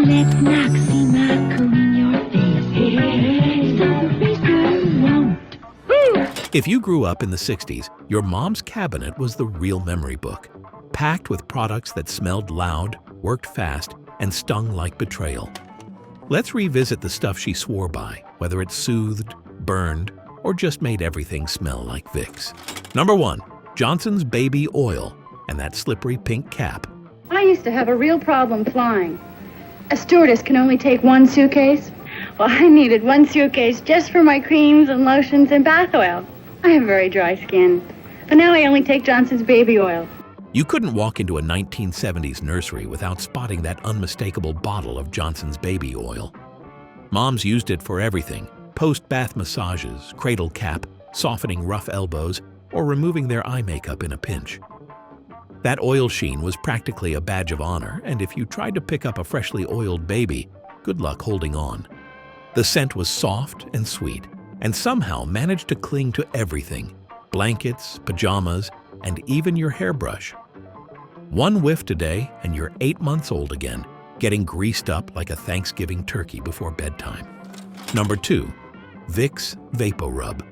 let Noximma comb your face, so the razor won't. Woo! If you grew up in the 60s, your mom's cabinet was the real memory book, packed with products that smelled loud, worked fast, and stung like betrayal. Let's revisit the stuff she swore by, whether it soothed, burned, or just made everything smell like Vicks. Number 1. Johnson's Baby Oil and that slippery pink cap. I used to have a real problem flying. A stewardess can only take one suitcase. Well, I needed one suitcase just for my creams and lotions and bath oil. I have very dry skin, but now I only take Johnson's Baby Oil. You couldn't walk into a 1970s nursery without spotting that unmistakable bottle of Johnson's Baby Oil. Moms used it for everything: post-bath massages, cradle cap, softening rough elbows, or removing their eye makeup in a pinch. That oil sheen was practically a badge of honor, and if you tried to pick up a freshly oiled baby, good luck holding on. The scent was soft and sweet, and somehow managed to cling to everything: blankets, pajamas, and even your hairbrush. One whiff today, and you're 8 months old again, getting greased up like a Thanksgiving turkey before bedtime. Number 2. Vicks Vapor Rub.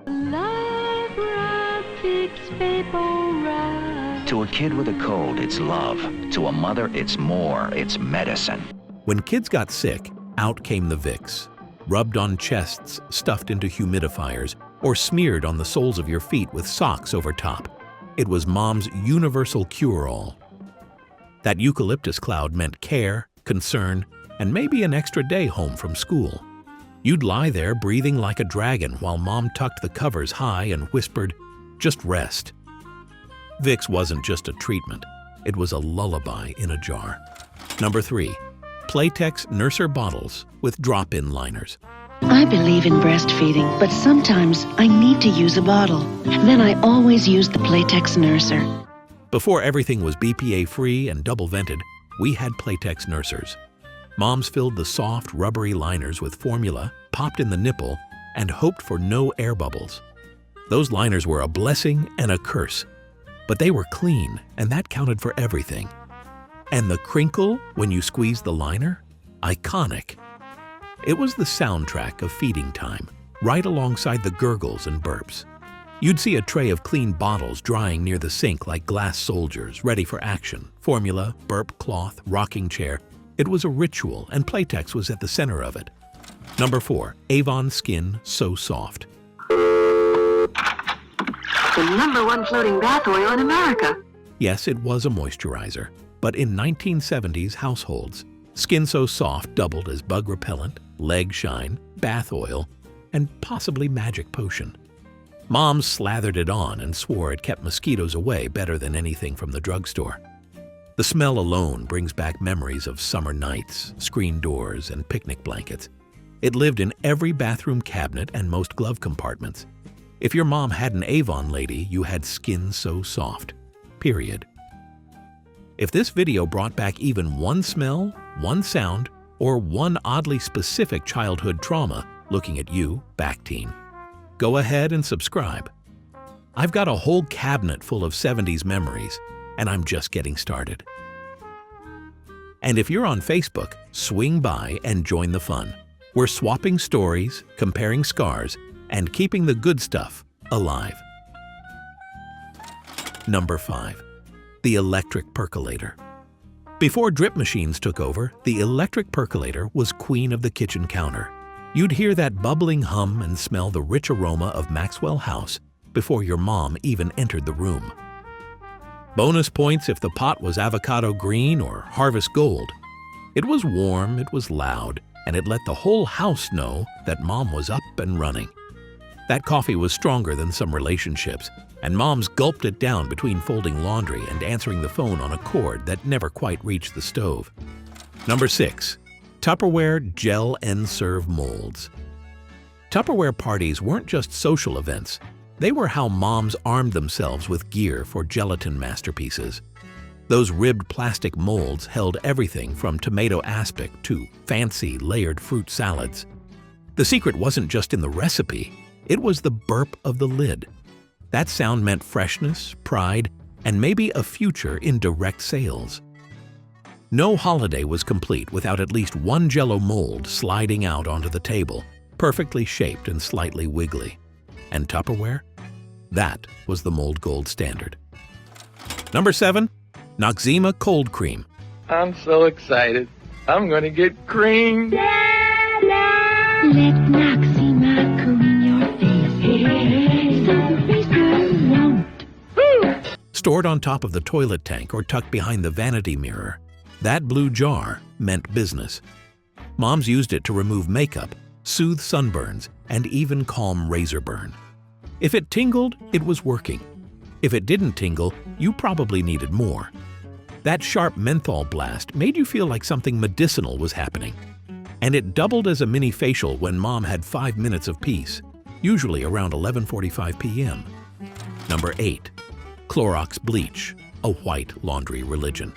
Love rub, Vicks Vapor Rub. To a kid with a cold, it's love. To a mother, it's more. It's medicine. When kids got sick, out came the Vicks, rubbed on chests stuffed into humidifiers, or smeared on the soles of your feet with socks over top. It was Mom's universal cure-all. That eucalyptus cloud meant care, concern, and maybe an extra day home from school. You'd lie there breathing like a dragon while Mom tucked the covers high and whispered, "Just rest." Vicks wasn't just a treatment, it was a lullaby in a jar. Number 3. Playtex Nurser bottles with drop-in liners. I believe in breastfeeding, but sometimes I need to use a bottle. Then I always use the Playtex Nurser. Before everything was BPA-free and double-vented, we had Playtex Nursers. Moms filled the soft, rubbery liners with formula, popped in the nipple, and hoped for no air bubbles. Those liners were a blessing and a curse, but they were clean, and that counted for everything. And the crinkle when you squeezed the liner? Iconic. It was the soundtrack of feeding time, right alongside the gurgles and burps. You'd see a tray of clean bottles drying near the sink like glass soldiers, ready for action. Formula, burp cloth, rocking chair. It was a ritual, and Playtex was at the center of it. Number 4. Avon Skin So Soft. The #1 floating bath oil in America. Yes, it was a moisturizer, but in 1970s households, Skin So Soft doubled as bug repellent, leg shine, bath oil, and possibly magic potion. Moms slathered it on and swore it kept mosquitoes away better than anything from the drugstore. The smell alone brings back memories of summer nights, screen doors, and picnic blankets. It lived in every bathroom cabinet and most glove compartments. If your mom had an Avon lady, you had Skin So Soft. Period. If this video brought back even one smell, one sound, or one oddly specific childhood trauma, looking at you, Bactine, go ahead and subscribe. I've got a whole cabinet full of 70s memories, and I'm just getting started. And if you're on Facebook, swing by and join the fun. We're swapping stories, comparing scars, and keeping the good stuff alive. Number 5. The Electric Percolator. Before drip machines took over, the Electric Percolator was queen of the kitchen counter. You'd hear that bubbling hum and smell the rich aroma of Maxwell House before your mom even entered the room. Bonus points if the pot was avocado green or harvest gold. It was warm, it was loud, and it let the whole house know that Mom was up and running. That coffee was stronger than some relationships, and moms gulped it down between folding laundry and answering the phone on a cord that never quite reached the stove. Number 6. Tupperware Gel N-Serve Molds. Tupperware parties weren't just social events. They were how moms armed themselves with gear for gelatin masterpieces. Those ribbed plastic molds held everything from tomato aspic to fancy layered fruit salads. The secret wasn't just in the recipe, it was the burp of the lid. That sound meant freshness, pride, and maybe a future in direct sales. No holiday was complete without at least one Jell-O mold sliding out onto the table, perfectly shaped and slightly wiggly. And Tupperware? That was the mold gold standard. Number 7. Noximma Cold Cream. I'm so excited. I'm gonna get cream. Let Noximma cool your face. So the freezer won't. Stored on top of the toilet tank or tucked behind the vanity mirror, that blue jar meant business. Moms used it to remove makeup, soothe sunburns, and even calm razor burn. If it tingled, it was working. If it didn't tingle, you probably needed more. That sharp menthol blast made you feel like something medicinal was happening. And it doubled as a mini facial when Mom had 5 minutes of peace, usually around 11:45 p.m. Number 8. Clorox Bleach, a white laundry religion.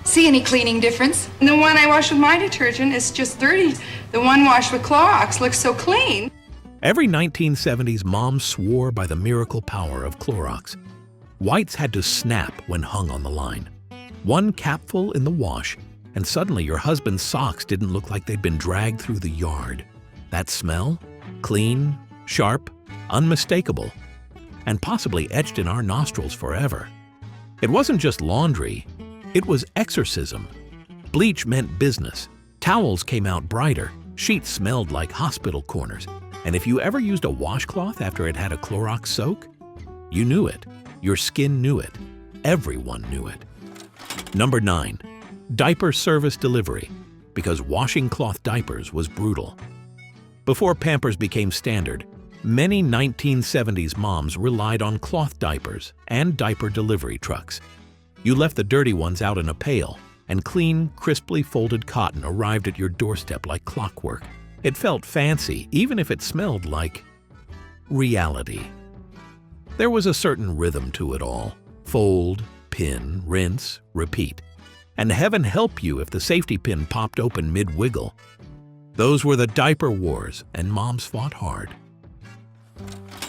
See any cleaning difference? The one I wash with my detergent is just dirty. The one washed with Clorox looks so clean. Every 1970s mom swore by the miracle power of Clorox. Whites had to snap when hung on the line. One capful in the wash, and suddenly your husband's socks didn't look like they'd been dragged through the yard. That smell? Clean, sharp, unmistakable, and possibly etched in our nostrils forever. It wasn't just laundry, it was exorcism. Bleach meant business. Towels came out brighter, sheets smelled like hospital corners, and if you ever used a washcloth after it had a Clorox soak, you knew it. Your skin knew it. Everyone knew it. Number 9. Diaper service delivery, because washing cloth diapers was brutal. Before Pampers became standard, many 1970s moms relied on cloth diapers and diaper delivery trucks. You left the dirty ones out in a pail, and clean, crisply folded cotton arrived at your doorstep like clockwork. It felt fancy, even if it smelled like reality. There was a certain rhythm to it all. Fold, pin, rinse, repeat. And heaven help you if the safety pin popped open mid-wiggle. Those were the diaper wars, and moms fought hard.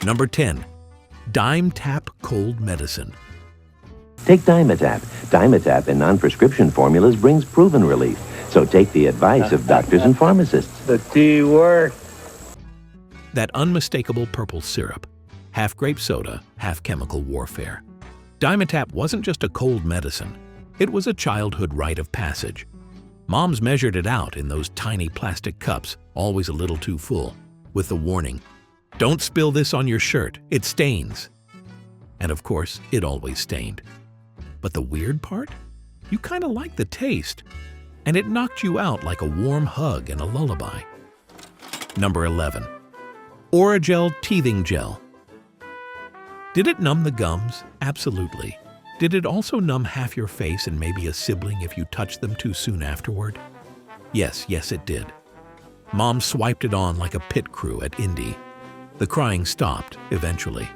Number 10. Dimetap Cold Medicine. Take Dimetap. Dimetap in non-prescription formulas brings proven relief. So take the advice of doctors and pharmacists. The tea works. That unmistakable purple syrup. Half grape soda, half chemical warfare. Dimetap wasn't just a cold medicine. It was a childhood rite of passage. Moms measured it out in those tiny plastic cups, always a little too full, with the warning, "Don't spill this on your shirt, it stains." And of course, it always stained. But the weird part? You kinda liked the taste, and it knocked you out like a warm hug and a lullaby. Number 11. Orael Teething Gel. Did it numb the gums? Absolutely. Did it also numb half your face and maybe a sibling if you touched them too soon afterward? Yes, it did. Mom swiped it on like a pit crew at Indy. The crying stopped, eventually,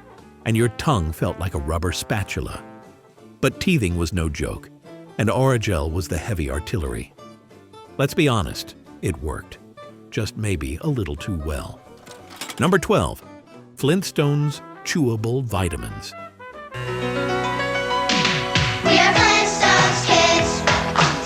and your tongue felt like a rubber spatula. But teething was no joke, and Orael was the heavy artillery. Let's be honest, it worked. Just maybe a little too well. Number 12. Flintstones Chewable Vitamins. We are Flintstones kids,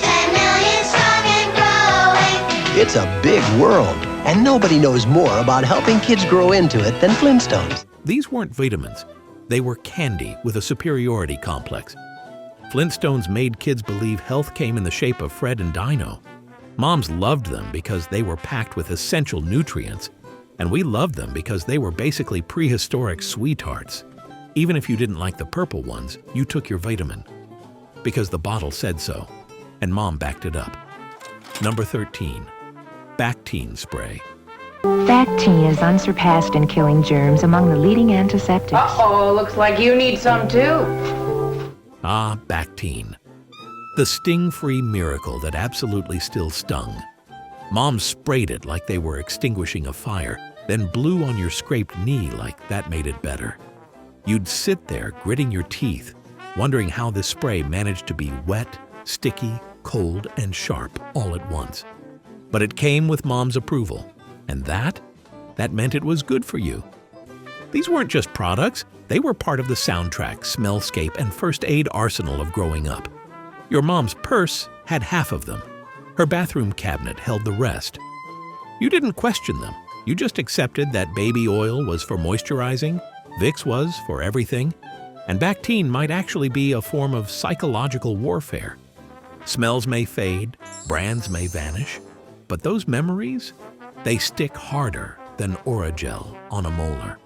10 million strong and growing. It's a big world, and nobody knows more about helping kids grow into it than Flintstones. These weren't vitamins. They were candy with a superiority complex. Flintstones made kids believe health came in the shape of Fred and Dino. Moms loved them because they were packed with essential nutrients, and we loved them because they were basically prehistoric sweethearts. Even if you didn't like the purple ones, you took your vitamin. Because the bottle said so, and Mom backed it up. Number 13. Bactene Spray. Bactine is unsurpassed in killing germs among the leading antiseptics. Uh-oh, looks like you need some too. Ah, Bactine. The sting-free miracle that absolutely still stung. Mom sprayed it like they were extinguishing a fire, then blew on your scraped knee like that made it better. You'd sit there gritting your teeth, wondering how this spray managed to be wet, sticky, cold, and sharp all at once. But it came with Mom's approval, and that meant it was good for you. These weren't just products, they were part of the soundtrack, smellscape, and first aid arsenal of growing up. Your mom's purse had half of them. Her bathroom cabinet held the rest. You didn't question them. You just accepted that baby oil was for moisturizing, Vicks was for everything, and Bactine might actually be a form of psychological warfare. Smells may fade, brands may vanish, but those memories, they stick harder than Oragel on a molar.